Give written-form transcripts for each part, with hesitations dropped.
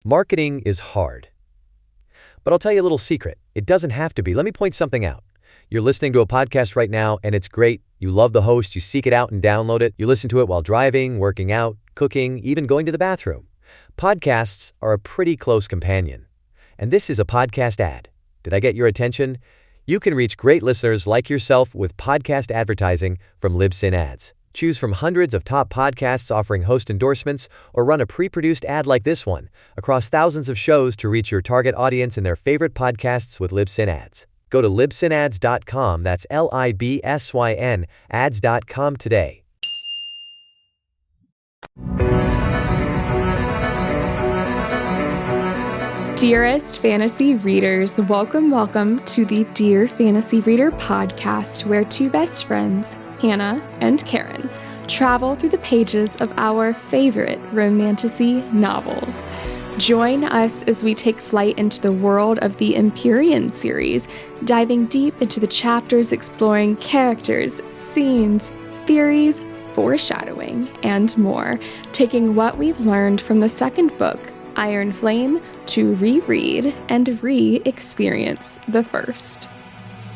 Marketing is hard. But I'll tell you a little secret. It doesn't have to be. Let me point something out. You're listening to a podcast right now, and it's great. You love the host. You seek it out and download it. You listen to it while driving, working out, cooking, even going to the bathroom. Podcasts are a pretty close companion. And this is a podcast ad. Did I get your attention? You can reach great listeners like yourself with podcast advertising from Libsyn Ads. Choose from hundreds of top podcasts offering host endorsements, or run a pre-produced ad like this one across thousands of shows to reach your target audience in their favorite podcasts with Libsyn Ads. Go to libsynads.com, that's Libsyn, ads.com today. Dearest fantasy readers, welcome to the Dear Fantasy Reader podcast, where two best friends, Hannah and Karen, travel through the pages of our favorite romantasy novels. Join us as we take flight into the world of the Empyrean series, diving deep into the chapters exploring characters, scenes, theories, foreshadowing, and more, taking what we've learned from the second book, Iron Flame, to reread and re-experience the first.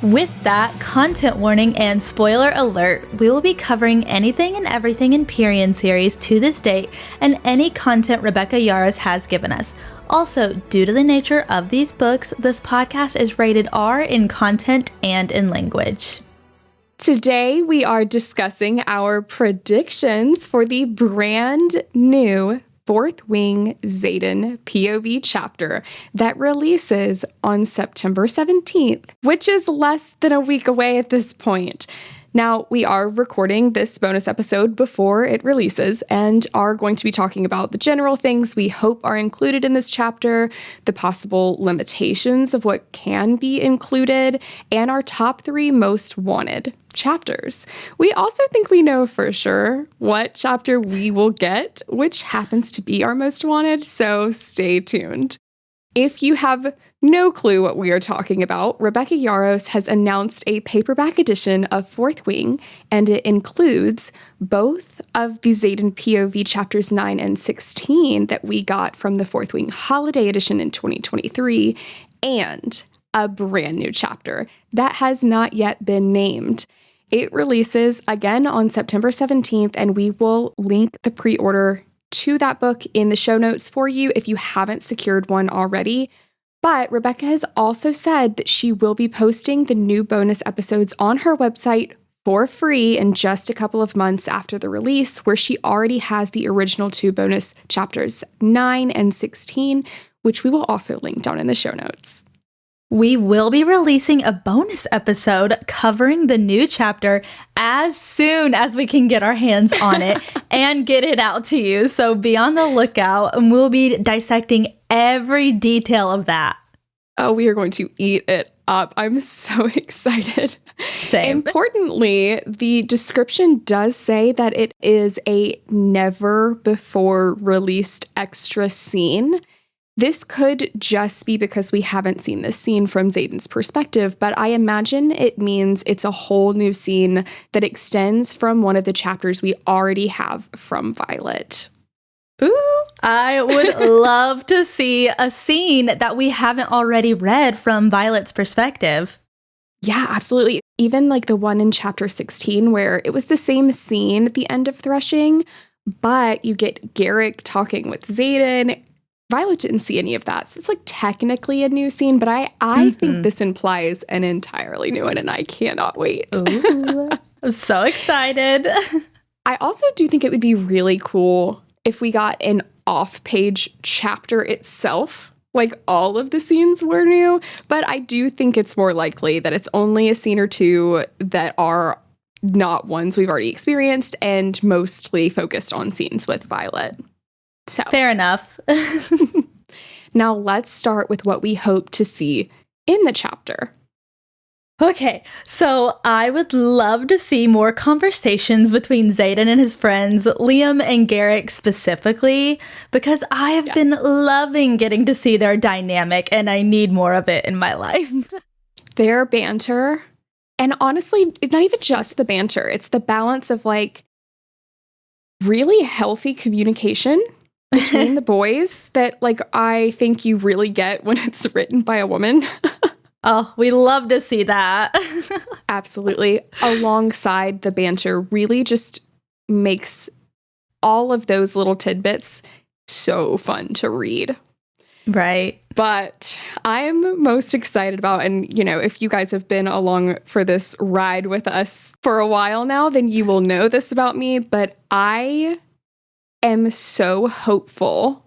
With that, content warning and spoiler alert, we will be covering anything and everything Empyrean series to this date and any content Rebecca Yarros has given us. Also, due to the nature of these books, this podcast is rated R in content and in language. Today, we are discussing our predictions for the brand new Fourth Wing Xaden POV chapter that releases on September 17th, which is less than a week away at this point. Now, we are recording this bonus episode before it releases and are going to be talking about the general things we hope are included in this chapter, the possible limitations of what can be included, and our top 3 most wanted chapters. We also think we know for sure what chapter we will get, which happens to be our most wanted, so stay tuned. If you have no clue what we are talking about, Rebecca Yarros has announced a paperback edition of Fourth Wing, and it includes both of the Xaden POV chapters 9 and 16 that we got from the Fourth Wing Holiday Edition in 2023, and a brand new chapter that has not yet been named. It releases again on September 17th, and we will link the pre-order to that book in the show notes for you if you haven't secured one already. But Rebecca has also said that she will be posting the new bonus episodes on her website for free in just a couple of months after the release, where she already has the original 2 bonus chapters 9 and 16, which we will also link down in the show notes. We will be releasing a bonus episode covering the new chapter as soon as we can get our hands on it and get it out to you. So be on the lookout, and we'll be dissecting every detail of that. Oh, we are going to eat it up. I'm so excited. Same. Importantly, the description does say that it is a never before released extra scene. This could just be because we haven't seen this scene from Xaden's perspective, but I imagine it means it's a whole new scene that extends from one of the chapters we already have from Violet. Ooh, I would love to see a scene that we haven't already read from Violet's perspective. Yeah, absolutely. Even like the one in chapter 16 where it was the same scene at the end of Threshing, but you get Garrick talking with Xaden. Violet didn't see any of that, so it's like technically a new scene, but I think this implies an entirely new one, and I cannot wait. Ooh, I'm so excited. I also do think it would be really cool if we got an off-page chapter itself, like all of the scenes were new, but I do think it's more likely that it's only a scene or 2 that are not ones we've already experienced and mostly focused on scenes with Violet. So fair enough. Now let's start with what we hope to see in the chapter. Okay, so I would love to see more conversations between Xaden and his friends, Liam and Garrick specifically, because I have been loving getting to see their dynamic, and I need more of it in my life. Their banter, and honestly, it's not even just the banter, it's the balance of like really healthy communication between the boys that like I think you really get when it's written by a woman. Oh, we love to see that. Absolutely. Alongside the banter really just makes all of those little tidbits so fun to read. Right. But I'm most excited about, and you know, if you guys have been along for this ride with us for a while now, then you will know this about me, but I am so hopeful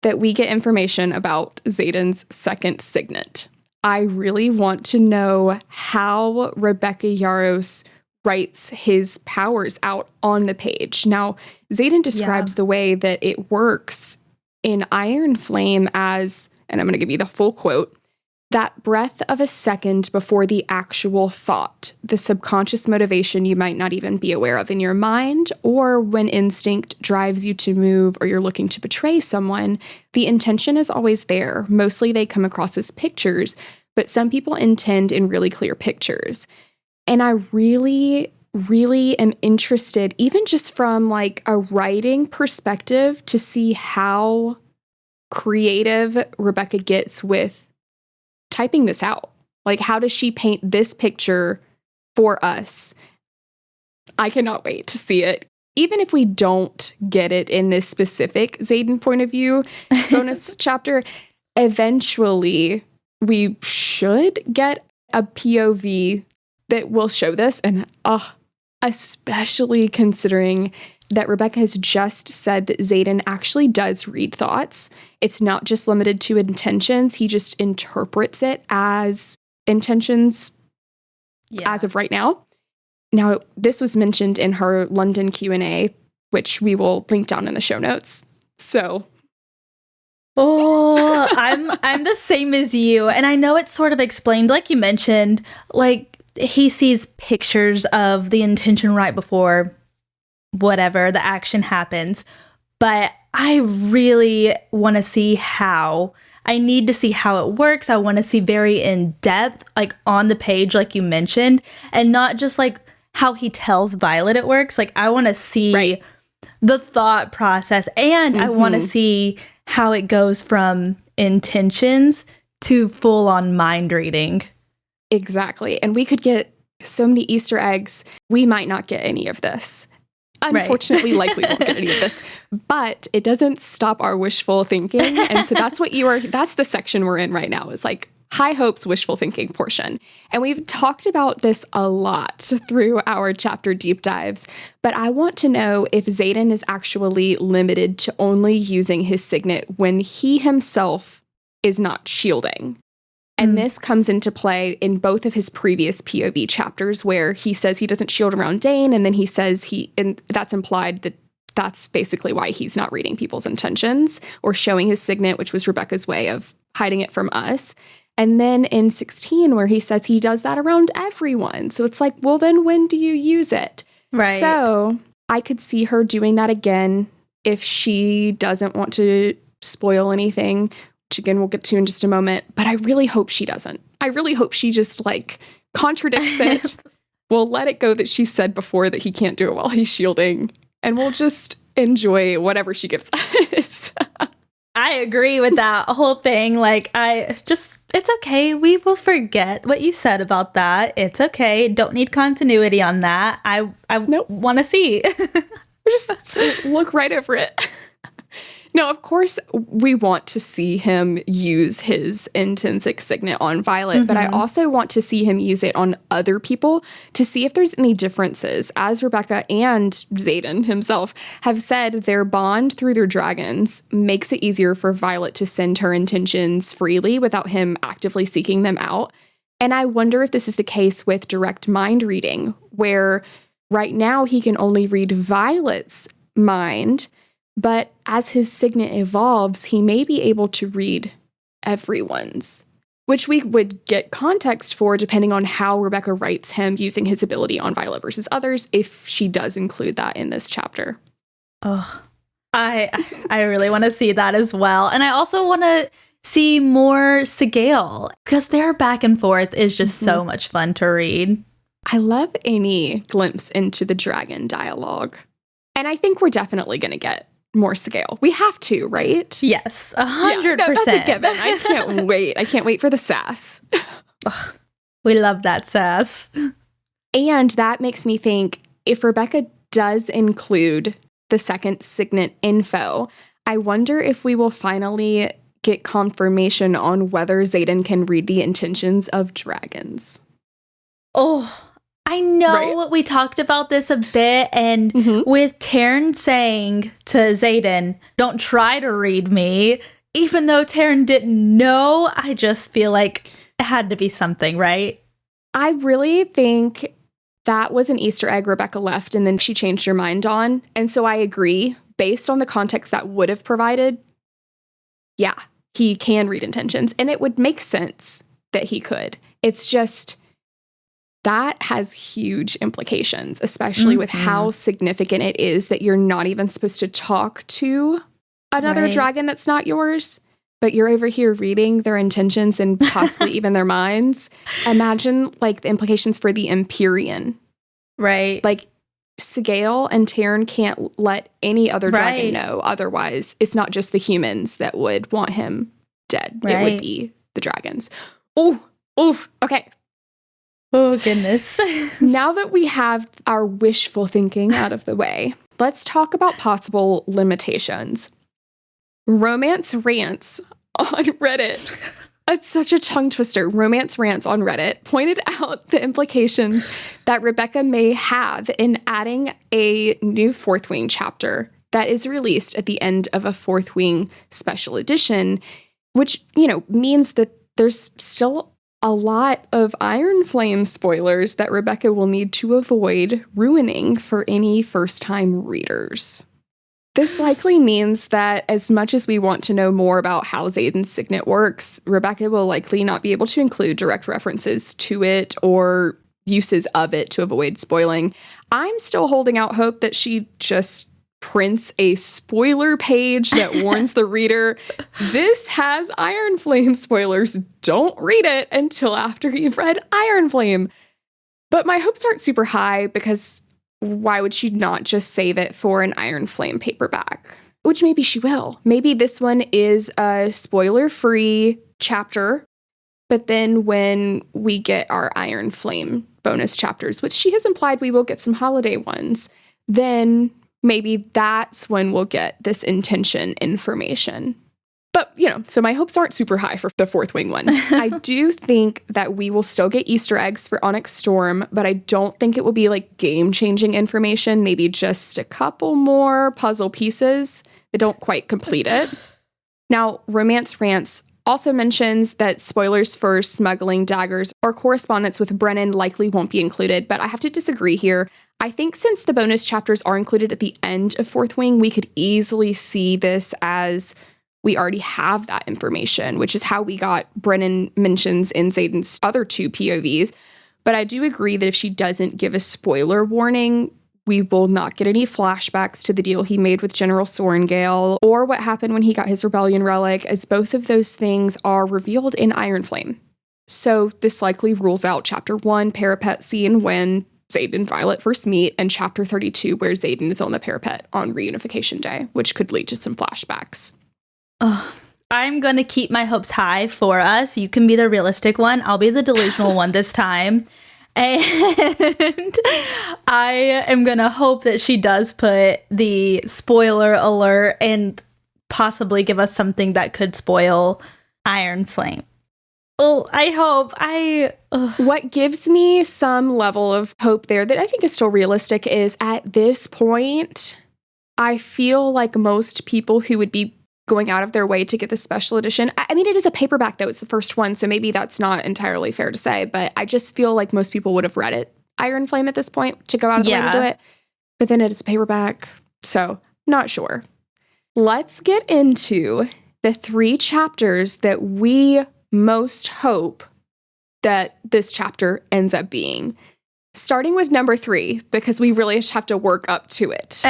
that we get information about Xaden's second signet. I really want to know how Rebecca Yarros writes his powers out on the page. Now, Xaden describes the way that it works in Iron Flame as, and I'm going to give you the full quote, that breath of a second before the actual thought, the subconscious motivation you might not even be aware of in your mind, or when instinct drives you to move or you're looking to betray someone, the intention is always there. Mostly they come across as pictures, but some people intend in really clear pictures. And I really am interested, even just from like a writing perspective, to see how creative Rebecca gets with typing this out. Like, how does she paint this picture for us? I cannot wait to see it. Even if we don't get it in this specific Xaden point of view bonus chapter, eventually we should get a POV that will show this. And especially considering that Rebecca has just said that Xaden actually does read thoughts. It's not just limited to intentions. He just interprets it as intentions as of right now. Now, this was mentioned in her London Q&A, which we will link down in the show notes. So... Oh, I'm the same as you. And I know it's sort of explained, like you mentioned, like he sees pictures of the intention right before whatever the action happens. But I really want to see how. I need to see how it works. I want to see very in depth, like on the page, like you mentioned, and not just like how he tells Violet it works. Like I want to see the thought process, and I want to see how it goes from intentions to full on mind reading. Exactly. And we could get so many Easter eggs. We might not get any of this. Unfortunately, likely won't get any of this, but it doesn't stop our wishful thinking. And so that's what that's the section we're in right now, is like high hopes, wishful thinking portion. And we've talked about this a lot through our chapter deep dives, but I want to know if Xaden is actually limited to only using his signet when he himself is not shielding. And this comes into play in both of his previous POV chapters, where he says he doesn't shield around Dane, and then he says and that's implied that that's basically why he's not reading people's intentions or showing his signet, which was Rebecca's way of hiding it from us. And then in 16, where he says he does that around everyone. So it's like, well, then when do you use it? Right. So I could see her doing that again if she doesn't want to spoil anything, which again, we'll get to in just a moment. But I really hope she doesn't. I really hope she just like contradicts it. We'll let it go that she said before that he can't do it while he's shielding. And we'll just enjoy whatever she gives us. I agree with that whole thing. Like, it's okay. We will forget what you said about that. It's okay. Don't need continuity on that. I want to see. Just look right over it. No, of course, we want to see him use his intrinsic signet on Violet, but I also want to see him use it on other people to see if there's any differences. As Rebecca and Xaden himself have said, their bond through their dragons makes it easier for Violet to send her intentions freely without him actively seeking them out. And I wonder if this is the case with direct mind reading, where right now he can only read Violet's mind, but as his signet evolves, he may be able to read everyone's, which we would get context for depending on how Rebecca writes him using his ability on Violet versus others, if she does include that in this chapter. Oh, I really want to see that as well. And I also want to see more Sigale, because their back and forth is just so much fun to read. I love any glimpse into the dragon dialogue. And I think we're definitely going to get more Sigale. We have to, right? Yes, 100%. Yeah, no, that's a given. I can't wait. I can't wait for the sass. We love that sass. And that makes me think, if Rebecca does include the second signet info, I wonder if we will finally get confirmation on whether Xaden can read the intentions of dragons. Oh, I know we talked about this a bit, and with Taryn saying to Xaden, don't try to read me, even though Taryn didn't know, I just feel like it had to be something, right? I really think that was an Easter egg Rebecca left and then she changed her mind on. And so I agree, based on the context that would have provided, yeah, he can read intentions. And it would make sense that he could. It's just, that has huge implications, especially with how significant it is that you're not even supposed to talk to another dragon that's not yours, but you're over here reading their intentions and possibly even their minds. Imagine like the implications for the Empyrean. Right. Like Sigale and Taryn can't let any other dragon know. Otherwise, it's not just the humans that would want him dead. It would be the dragons. Oof. Okay. Oh, goodness. Now that we have our wishful thinking out of the way, let's talk about possible limitations. Romance Rants on Reddit. It's such a tongue twister. Romance Rants on Reddit pointed out the implications that Rebecca may have in adding a new Fourth Wing chapter that is released at the end of a Fourth Wing special edition, which, means that there's still a lot of Iron Flame spoilers that Rebecca will need to avoid ruining for any first-time readers. This likely means that as much as we want to know more about how Xaden's signet works, Rebecca will likely not be able to include direct references to it or uses of it to avoid spoiling. I'm still holding out hope that she just prints a spoiler page that warns the reader, this has Iron Flame spoilers. Don't read it until after you've read Iron Flame. But my hopes aren't super high because why would she not just save it for an Iron Flame paperback? Which maybe she will. Maybe this one is a spoiler-free chapter, but then when we get our Iron Flame bonus chapters, which she has implied we will get some holiday ones, then maybe that's when we'll get this intention information. But, so my hopes aren't super high for the Fourth Wing one. I do think that we will still get Easter eggs for Onyx Storm, but I don't think it will be like game-changing information, maybe just a couple more puzzle pieces that don't quite complete it. Now, Romance Rants also mentions that spoilers for smuggling daggers or correspondence with Brennan likely won't be included, but I have to disagree here. I think since the bonus chapters are included at the end of Fourth Wing, we could easily see this as we already have that information, which is how we got Brennan mentions in Xaden's other two POVs. But I do agree that if she doesn't give a spoiler warning, we will not get any flashbacks to the deal he made with General Sorengale or what happened when he got his rebellion relic, as both of those things are revealed in Iron Flame. So this likely rules out Chapter 1 parapet scene when Xaden and Violet first meet, and Chapter 32 where Xaden is on the parapet on reunification day, which could lead to some flashbacks. Oh, I'm going to keep my hopes high for us. You can be the realistic one. I'll be the delusional one this time. And I am going to hope that she does put the spoiler alert and possibly give us something that could spoil Iron Flame. Oh, I hope. What gives me some level of hope there that I think is still realistic is at this point, I feel like most people who would be going out of their way to get the special edition. I mean, it is a paperback, though. It's the first one, so maybe that's not entirely fair to say, but I just feel like most people would have read it, Iron Flame, at this point to go out of the way to do it. But then it is a paperback, so not sure. Let's get into the 3 chapters that we most hope that this chapter ends up being. Starting with number 3, because we really have to work up to it.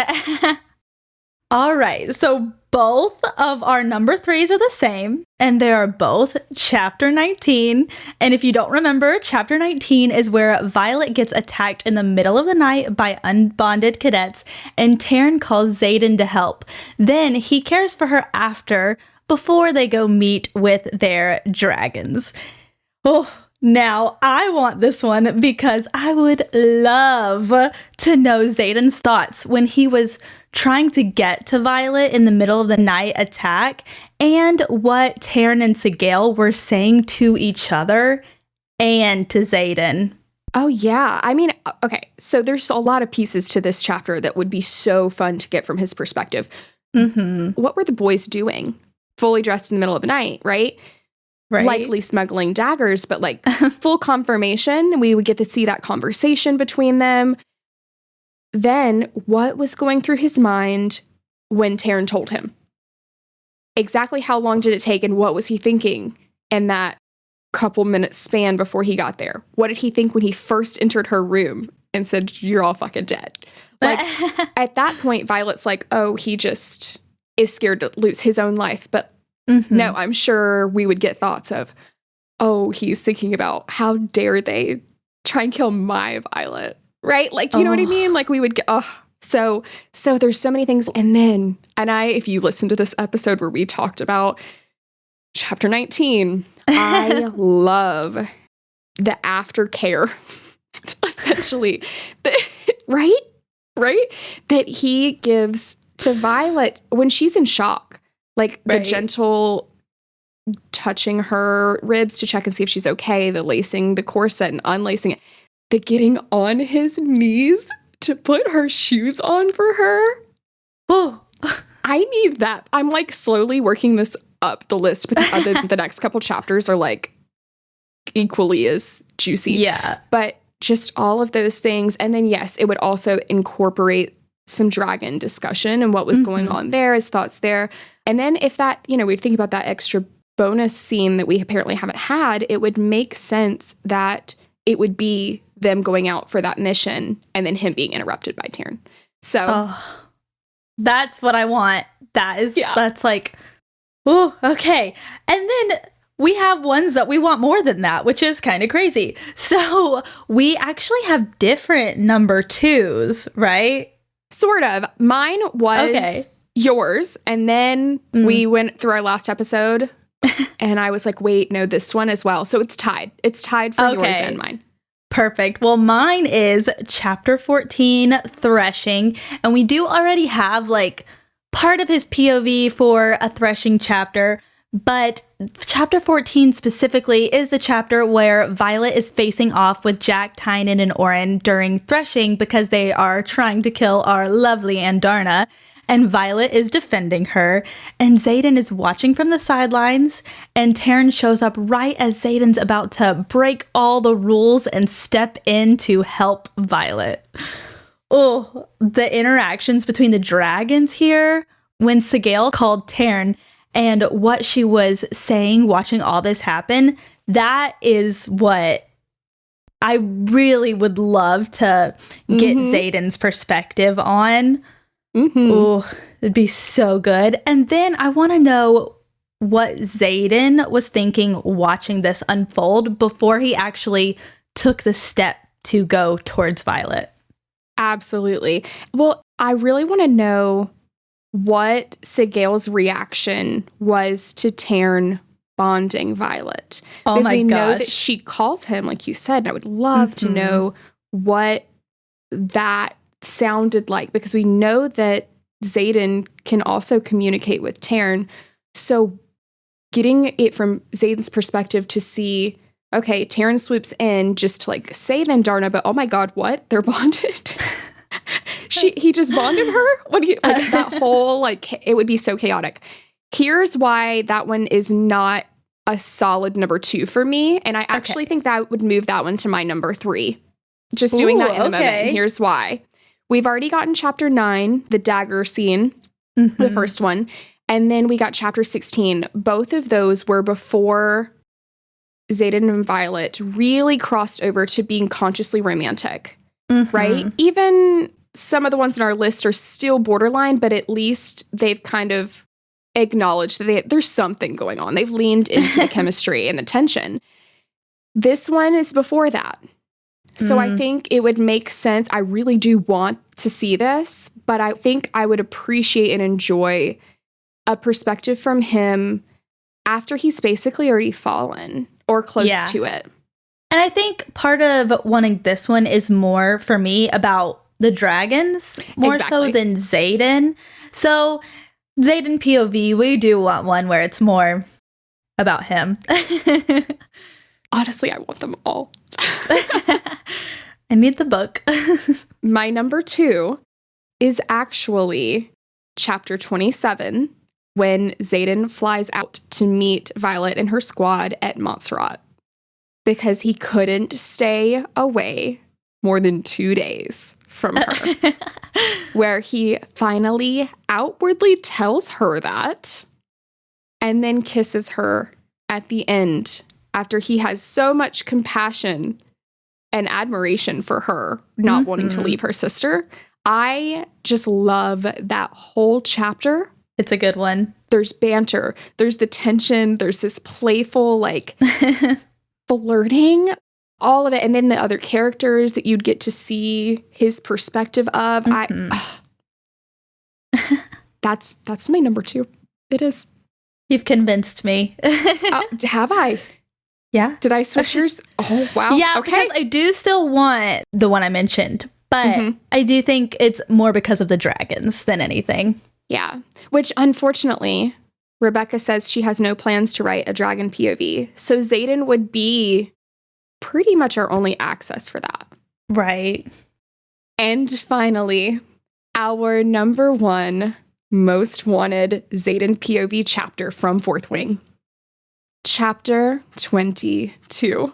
All right, so both of our number 3s are the same, and they are both chapter 19. And if you don't remember, chapter 19 is where Violet gets attacked in the middle of the night by unbonded cadets, and Taryn calls Xaden to help. Then he cares for her before they go meet with their dragons. Oh, now I want this one because I would love to know Xaden's thoughts when he was trying to get to Violet in the middle of the night attack, and what Taryn and Sigale were saying to each other and to Xaden. Oh, yeah. I mean, okay, so there's a lot of pieces to this chapter that would be so fun to get from his perspective. What were the boys doing? Fully dressed in the middle of the night, right? Right. Likely smuggling daggers, but like full confirmation. We would get to see that conversation between them. Then, what was going through his mind when Taryn told him? Exactly how long did it take, and what was he thinking in that couple minutes span before he got there? What did he think when he first entered her room and said, "You're all fucking dead"? Like, at that point, Violet's like, oh, he just is scared to lose his own life. But no, I'm sure we would get thoughts of, oh, he's thinking about how dare they try and kill my Violet. Right? Like, you know what I mean? Like, we would get, so there's so many things. And then, if you listen to this episode where we talked about chapter 19, I love the aftercare, essentially, right? That he gives to Violet when she's in shock. Like, the gentle touching her ribs to check and see if she's okay, the lacing the corset and unlacing it. The getting on his knees to put her shoes on for her. Oh, I need that. I'm like slowly working this up the list, but the next couple chapters are like equally as juicy. Yeah. But just all of those things. And then, yes, it would also incorporate some dragon discussion and what was going on there, his thoughts there. And then if that, we'd think about that extra bonus scene that we apparently haven't had, it would make sense that it would be them going out for that mission and then him being interrupted by Taryn. So that's what I want. That's like, oh, okay. And then we have ones that we want more than that, which is kind of crazy. So we actually have different number 2s, right? Sort of. Mine was yours. And then we went through our last episode and I was like, wait, no, this one as well. So it's tied. It's tied for yours and mine. Perfect. Well, mine is chapter 14, Threshing. And we do already have like part of his POV for a threshing chapter. But chapter 14 specifically is the chapter where Violet is facing off with Jack, Tynan, and Oren during threshing because they are trying to kill our lovely Andarna. And Violet is defending her, and Xaden is watching from the sidelines, and Taryn shows up right as Xaden's about to break all the rules and step in to help Violet. Oh, the interactions between the dragons here, when Sigale called Taryn, and what she was saying watching all this happen, that is what I really would love to get Xaden's perspective on. Oh, it'd be so good. And then I want to know what Xaden was thinking watching this unfold before he actually took the step to go towards Violet. Absolutely. Well, I really want to know what Sigale's reaction was to Taryn bonding Violet. Oh because my we know gosh. that she calls him, like you said, and I would love to know what that sounded like, because we know that Xaden can also communicate with Taryn. So getting it from Xaden's perspective to see, okay, Taryn swoops in just to like save Andarna, but oh my God, what? They're bonded? He just bonded her? What do you, like that whole, like, it would be so chaotic. Here's why that one is not a solid number 2 for me. And I actually think that would move that one to my number 3. Just doing that in the moment. And here's why. We've already gotten chapter 9, the dagger scene, the first one. And then we got chapter 16. Both of those were before Xaden and Violet really crossed over to being consciously romantic, right? Even some of the ones in our list are still borderline, but at least they've kind of acknowledged that there's something going on. They've leaned into the chemistry and the tension. This one is before that. So I think it would make sense. I really do want to see this, but I think I would appreciate and enjoy a perspective from him after he's basically already fallen or close to it. And I think part of wanting this one is more for me about the dragons, more so than Xaden. So Xaden POV, we do want one where it's more about him. Honestly, I want them all. I need the book. My number 2 is actually chapter 27, when Xaden flies out to meet Violet and her squad at Montserrat, because he couldn't stay away more than 2 days from her, where he finally outwardly tells her that and then kisses her at the end after he has so much compassion and admiration for her not wanting to leave her sister. I just love that whole chapter. It's a good one. There's banter. There's the tension. There's this playful, like, flirting, all of it. And then the other characters that you'd get to see his perspective of. That's my number 2. It is. You've convinced me. Have I? Yeah. Did I switch yours? Oh, wow. Yeah, okay. Because I do still want the one I mentioned, but I do think it's more because of the dragons than anything. Yeah. Which, unfortunately, Rebecca says she has no plans to write a dragon POV. So Xaden would be pretty much our only access for that. Right. And finally, our number 1 most wanted Xaden POV chapter from Fourth Wing. Chapter 22.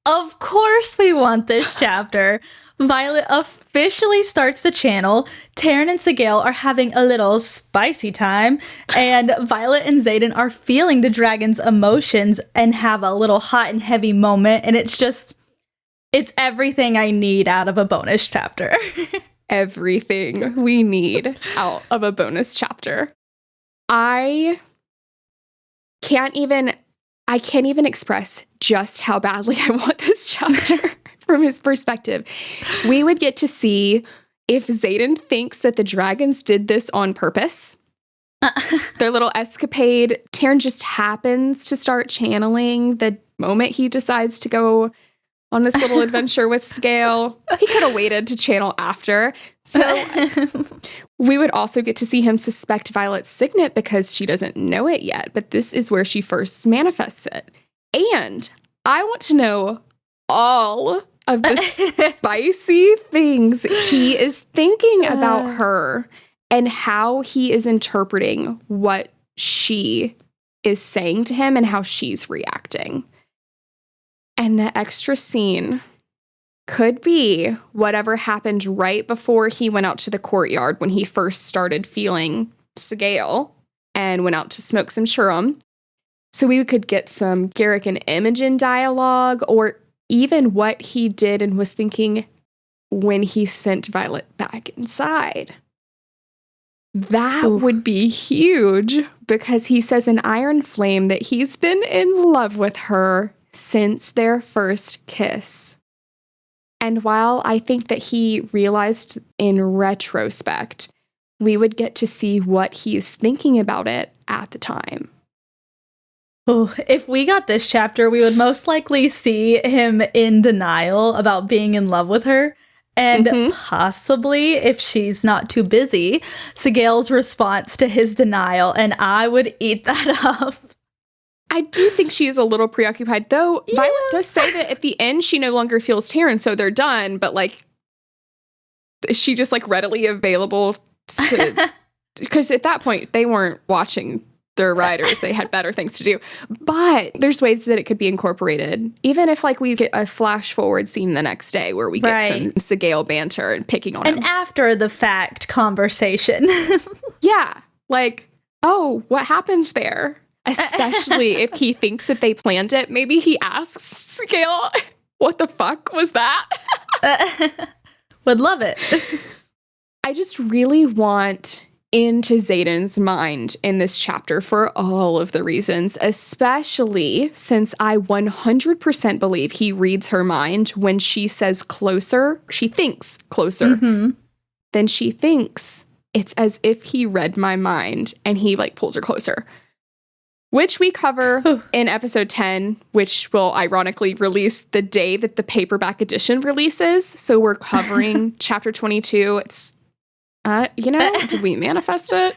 Of course we want this chapter. Violet officially starts the channel. Taryn and Sigale are having a little spicy time, and Violet and Xaden are feeling the dragon's emotions and have a little hot and heavy moment, and it's everything I need out of a bonus chapter. Everything we need out of a bonus chapter. I can't even express just how badly I want this chapter from his perspective. We would get to see if Xaden thinks that the dragons did this on purpose. Their little escapade. Taryn just happens to start channeling the moment he decides to go on this little adventure with Scale. He could have waited to channel after. So we would also get to see him suspect Violet's signet because she doesn't know it yet, but this is where she first manifests it. And I want to know all of the spicy things he is thinking about her and how he is interpreting what she is saying to him and how she's reacting. And the extra scene could be whatever happened right before he went out to the courtyard when he first started feeling Sigale and went out to smoke some Shurum. So we could get some Garrick and Imogen dialogue, or even what he did and was thinking when he sent Violet back inside. That would be huge, because he says in Iron Flame that he's been in love with her since their first kiss. And while I think that he realized in retrospect, we would get to see what he's thinking about it at the time. Oh, if we got this chapter, we would most likely see him in denial about being in love with her. And possibly, if she's not too busy, Sigale's response to his denial, and I would eat that up. I do think she is a little preoccupied, though. Yeah. Violet does say that at the end she no longer feels Taryn, so they're done. But, like, is she just, like, readily available to... Because at that point, they weren't watching their riders. They had better things to do. But there's ways that it could be incorporated. Even if, like, we get a flash-forward scene the next day where we get some Sigale banter and picking on him. And after the fact conversation. Yeah. Like, oh, what happened there? Especially if he thinks that they planned it. Maybe he asks Sigale, what the fuck was that? Would love it. I just really want into Xaden's mind in this chapter for all of the reasons, especially since I 100% believe he reads her mind when she says closer. She thinks closer. Then she thinks it's as if he read my mind and he like pulls her closer, which we cover in episode 10, which will ironically release the day that the paperback edition releases. So we're covering chapter 22. It's did we manifest it?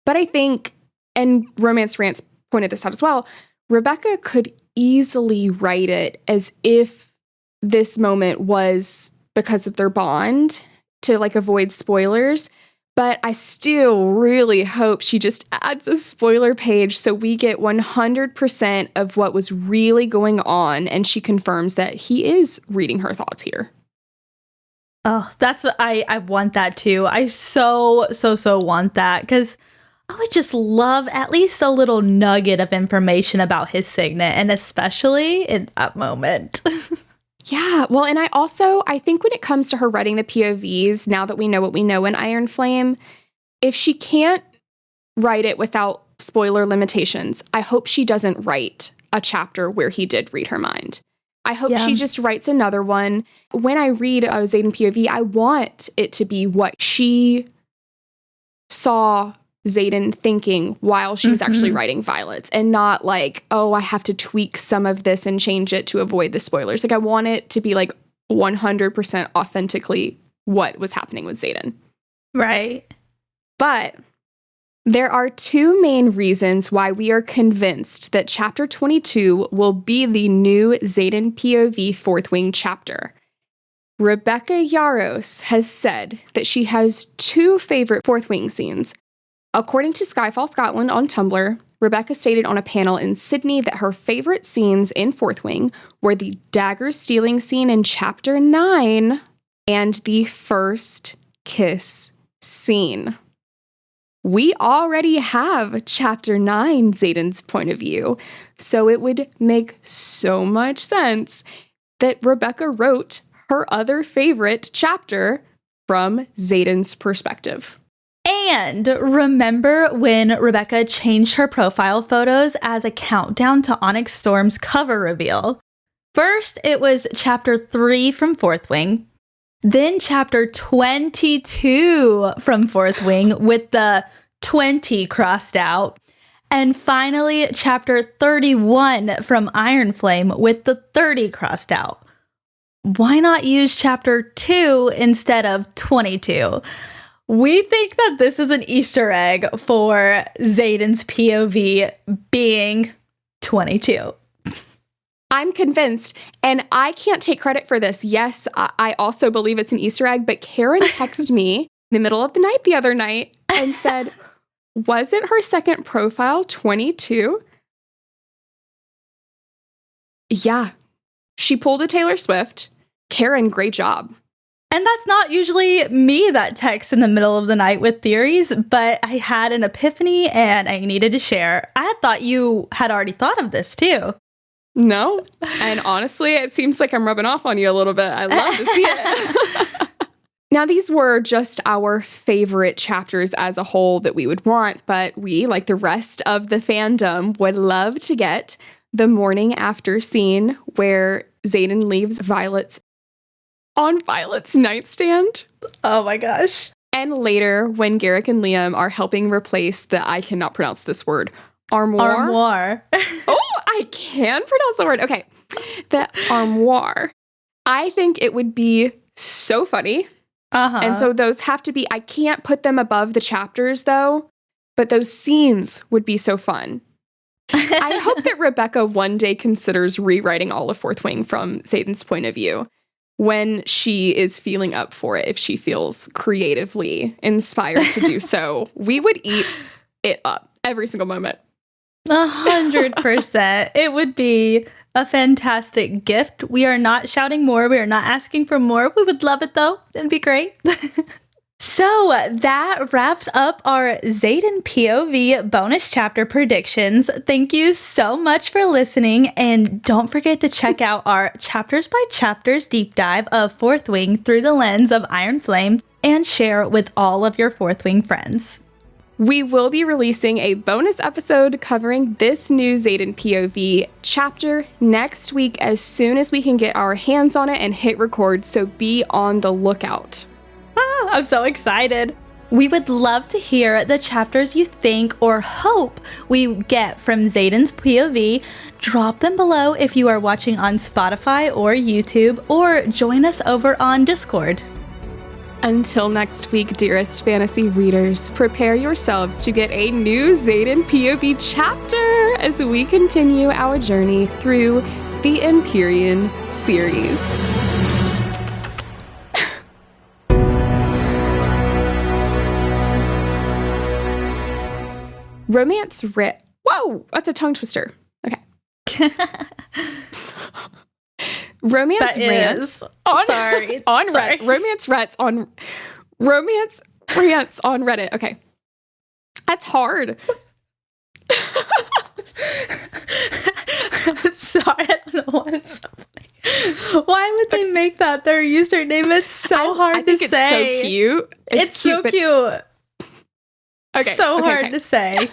But I think, and Romance Rants pointed this out as well, Rebecca could easily write it as if this moment was because of their bond to like avoid spoilers. But I still really hope she just adds a spoiler page so we get 100% of what was really going on and she confirms that he is reading her thoughts here. Oh, that's what I want that too. I so want that because I would just love at least a little nugget of information about his signet, and especially in that moment. Yeah, well, and I think when it comes to her writing the POVs, now that we know what we know in Iron Flame, if she can't write it without spoiler limitations, I hope she doesn't write a chapter where he did read her mind. I hope she just writes another one. When I read Xaden POV, I want it to be what she saw Xaden thinking while she was actually writing Violets, and not like, oh, I have to tweak some of this and change it to avoid the spoilers. Like, I want it to be like 100% authentically what was happening with Xaden. Right. But there are two main reasons why we are convinced that chapter 22 will be the new Xaden POV Fourth Wing chapter. Rebecca Yarros has said that she has two favorite Fourth Wing scenes. According to Skyfall Scotland on Tumblr, Rebecca stated on a panel in Sydney that her favorite scenes in Fourth Wing were the dagger stealing scene in chapter 9 and the first kiss scene. We already have chapter 9 Xaden's point of view, so it would make so much sense that Rebecca wrote her other favorite chapter from Xaden's perspective. And remember when Rebecca changed her profile photos as a countdown to Onyx Storm's cover reveal? First, it was chapter 3 from Fourth Wing, then chapter 22 from Fourth Wing with the 20 crossed out, and finally chapter 31 from Iron Flame with the 30 crossed out. Why not use chapter 2 instead of 22? We think that this is an Easter egg for Xaden's POV being 22. I'm convinced, and I can't take credit for this. Yes, I also believe it's an Easter egg, but Karen texted me in the middle of the night the other night and said, wasn't her second profile 22? Yeah. She pulled a Taylor Swift. Karen, great job. And that's not usually me that texts in the middle of the night with theories, but I had an epiphany and I needed to share. I thought you had already thought of this too. No. And honestly, it seems like I'm rubbing off on you a little bit. I love to see it. Now, these were just our favorite chapters as a whole that we would want, but we, like the rest of the fandom, would love to get the morning after scene where Xaden leaves Violet's on Violet's nightstand. Oh my gosh. And later, when Garrick and Liam are helping replace I cannot pronounce this word, armoire. Oh, I can pronounce the word. Okay. The armoire. I think it would be so funny. And so those have to be, I can't put them above the chapters though, but those scenes would be so fun. I hope that Rebecca one day considers rewriting all of Fourth Wing from Xaden's point of view when she is feeling up for it. If she feels creatively inspired to do so, we would eat it up every single moment. 100%. It would be a fantastic gift. We are not shouting more. We are not asking for more. We would love it though. It'd be great. So that wraps up our Xaden POV bonus chapter predictions. Thank you so much for listening, and don't forget to check out our chapters by chapters deep dive of Fourth Wing through the lens of Iron Flame and share with all of your Fourth Wing friends. We will be releasing a bonus episode covering this new Xaden POV chapter next week as soon as we can get our hands on it and hit record, so be on the lookout. I'm so excited. We would love to hear the chapters you think or hope we get from Xaden's POV. Drop them below if you are watching on Spotify or YouTube, or join us over on Discord. Until next week, dearest fantasy readers, prepare yourselves to get a new Xaden POV chapter as we continue our journey through the Empyrean series. Romance writ. Whoa, that's a tongue twister. Okay. Romance rants on Reddit. Romance rants on Reddit. Okay. That's hard. I'm sorry, I don't know why it's so funny. Why would they make that their username? It's so hard to say. It's so cute. It's so cute. Okay. So hard to say.